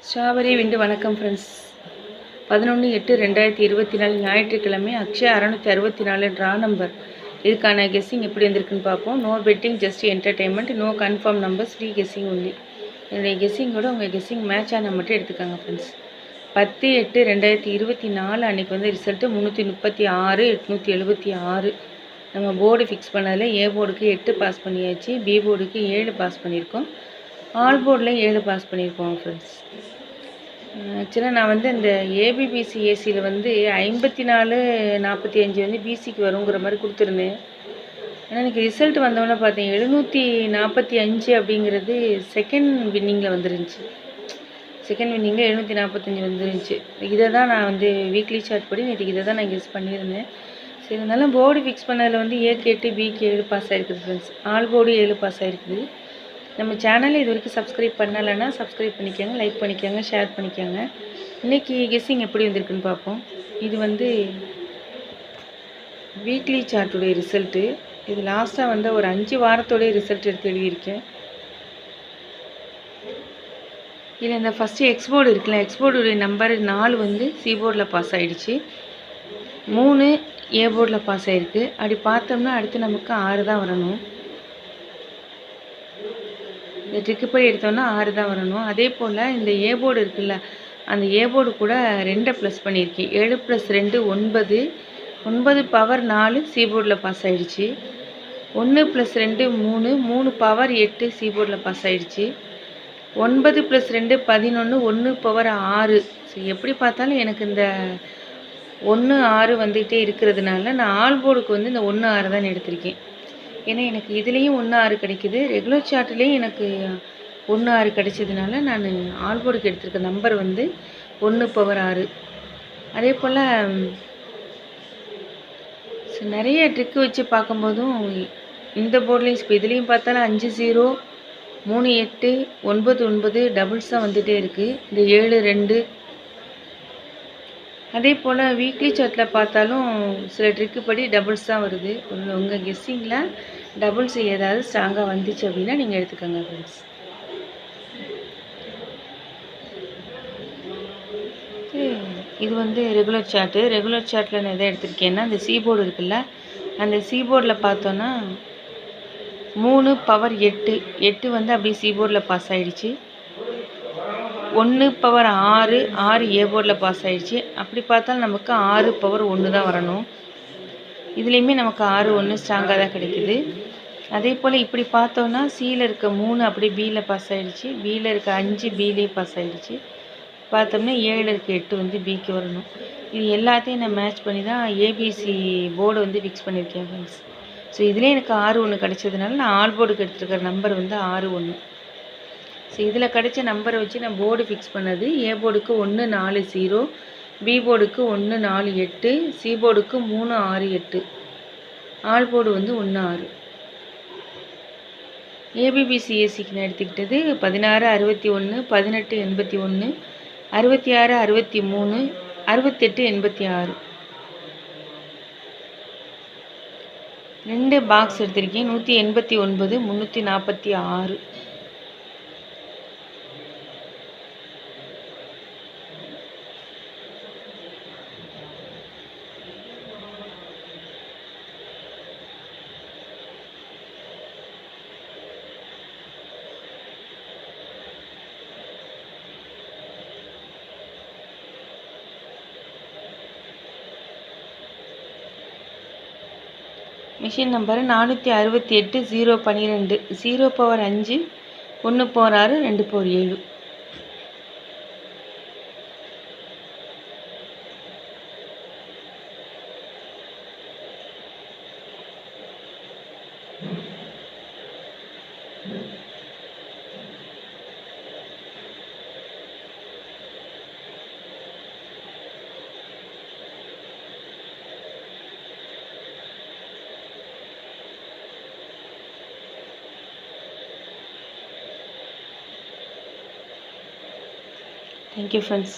Strawberry விண்டு வணக்கம் friends. 11/8/2024 ஞாயிற்றுக்கிழமை Akshaya 664 draw number. இதுக்கான கெஸ்ஸிங் எப்படி வந்திருக்குன்னு பார்ப்போம். No betting, just entertainment, no confirm numbers, free guessing only. என்னுடைய கெஸ்ஸிங்கோட உங்கள் கெஸ்ஸிங் மேட்ச் ஆனால் மட்டும் எடுத்துக்காங்க ஃப்ரெண்ட்ஸ். 10/8/2024 அன்றைக்கி வந்து ரிசல்ட்டு 336 876. நம்ம போர்டு ஃபிக்ஸ் பண்ணதில் ஏ போர்டுக்கு 8 பாஸ் பண்ணியாச்சு, பி போர்டுக்கு 7 பாஸ் பண்ணியிருக்கோம், ஆல் போர்டில் 7 பாஸ் பண்ணியிருக்கோம் ஃப்ரெண்ட்ஸ். ஆக்சுவலாக நான் வந்து இந்த ஏபிபிசி ஏசியில் வந்து 54/45 வந்து பிசிக்கு வருங்கிற மாதிரி கொடுத்துருந்தேன். ஆனால் எனக்கு ரிசல்ட் வந்தோடனே பார்த்தேன் 745 அப்படிங்கிறது செகண்ட் வின்னிங்கில் வந்துருந்துச்சு. செகண்ட் வின்னிங்கில் 745 வந்துருந்துச்சு. இதை தான் நான் வந்து வீக்லி சார்ட் படி நேற்று இதை தான் நான் கெஸ் பண்ணியிருந்தேன். சரி, இருந்தாலும் போர்டு ஃபிக்ஸ் பண்ணதில் வந்து ஏக்கு 8 பிக்கு 7 பாஸ் ஆகிருக்குது ஃப்ரெண்ட்ஸ். ஆல் போர்டு 7 பாஸ் ஆகிருக்குது. நம்ம சேனலை இது வரைக்கும் சப்ஸ்கிரைப் பண்ணலைன்னா சப்ஸ்கிரைப் பண்ணிக்கோங்க, லைக் பண்ணிக்கோங்க, ஷேர் பண்ணிக்கோங்க. இன்றைக்கி கெஸ்ஸிங் எப்படி வந்திருக்குன்னு பார்ப்போம். இது வந்து வீக்லி சார்ட்டுடைய ரிசல்ட்டு. இது லாஸ்ட்டாக வந்து ஒரு 5 வாரத்தோடைய ரிசல்ட் எடுத்து எழுதியிருக்கேன். இதில் இந்த ஃபஸ்ட்டு எக்ஸ்போர்டு இருக்குல்ல, எக்ஸ்போர்டுடைய நம்பர் 4 வந்து சி போர்டில் பாஸ் ஆகிடுச்சு, 3 ஏ போர்டில் பாஸ் ஆகிருக்கு. அப்படி பார்த்தோம்னா அடுத்து நமக்கு 6 தான் வரணும். இந்த ட்ரிக்கு படி எடுத்தோன்னா 6 தான் வரணும். அதே போல் இந்த ஏ போர்டு இருக்குல்ல, அந்த ஏ போர்டு கூட 2 ப்ளஸ் பண்ணியிருக்கேன். 7 + 2 9, 9 பவர் 4 சி போர்டில் பாஸ் ஆகிடுச்சு. 1 + 2 3, 3 பவர் 8 சி போர்டில் பாஸ் ஆகிடுச்சு. 9 + 2 11, 1 பவர் 6. ஸோ எப்படி பார்த்தாலும் எனக்கு இந்த 1 6 வந்துகிட்டே இருக்கிறதுனால நான் ஆல் போர்டுக்கு வந்து இந்த 1 6 தான் எடுத்திருக்கேன். ஏன்னா எனக்கு இதுலேயும் 1 6 கிடைக்கிது, ரெகுலர் சார்ட்லேயும் எனக்கு 1 6 கிடைச்சதுனால நான் ஆல் போர்டுக்கு எடுத்திருக்க நம்பர் வந்து 1 பவர் 6. அதே போல் நிறைய ட்ரிக்கு வச்சு பார்க்கும்போதும் இந்த போர்ட்லேயும் இப்போ இதுலேயும் பார்த்தாலும் 5 0 3 8 9 9 டபுள்ஸாக வந்துகிட்டே இருக்குது. இந்த 7 2. அதே போல் வீக்லி சார்ட்டில் பார்த்தாலும் சில ட்ரிக்கு படி டபுள்ஸ் தான் வருது. உங்கள் கெஸ்ஸிங்கில் டபுள்ஸ் ஏதாவது ஸ்ட்ராங்காக வந்துச்சு அப்படின்னா நீங்கள் எடுத்துக்கோங்க ஃப்ரெண்ட்ஸ். இது வந்து ரெகுலர் சார்ட்டு. ரெகுலர் சார்ட்டில் நான் எதை எடுத்திருக்கேன்னா இந்த சி போர்டு இருக்குல்ல, அந்த சி போர்டில் பார்த்தோன்னா 3 பவர் 8, 8 வந்து அப்படியே சி போர்டில் பாஸ் ஆகிடுச்சு. 1 பவர் 6, 6 ஏ போர்டில் பாஸ் ஆகிடுச்சு. அப்படி பார்த்தாலும் நமக்கு 6 பவர் 1 தான் வரணும். இதுலேயுமே நமக்கு 6 1 ஸ்ட்ராங்காக தான் கிடைக்குது. அதே போல் இப்படி பார்த்தோன்னா சியில் இருக்க 3 அப்படியே பியில் பாஸ் ஆகிடுச்சு, பியில் இருக்க 5 பிலேயே பாஸ் ஆகிடுச்சு. பார்த்தோம்னா 7 இருக்க 8 வந்து பிக்கு வரணும். இது எல்லாத்தையும் நான் மேட்ச் பண்ணி தான் ஏபிசி போர்டு வந்து ஃபிக்ஸ் பண்ணியிருக்கேன் ஃப்ரெண்ட்ஸ். ஸோ இதுலேயே எனக்கு 6 1 கிடைச்சதுனால நான் ஆல் போர்டுக்கு எடுத்துருக்கிற நம்பர் வந்து 6 1. ஸோ இதில் கிடைச்ச நம்பரை வச்சு நான் போர்டு ஃபிக்ஸ் பண்ணது. ஏ போர்டுக்கு 1 4 0, பி போர்டுக்கு 1 4 8, சி போர்டுக்கு 3 6 8, ஆல் போர்டு வந்து 1 6. ஏபிபிசிஎஸ்சிக்கு நான் எடுத்துக்கிட்டது 16 61, 18 81, 66 63, 68 86. 2 பாக்ஸ் எடுத்திருக்கேன். 189 346. Machine number 468 0 12, 0 power 5, 1 power 6, 2 power 7. Thank you friends.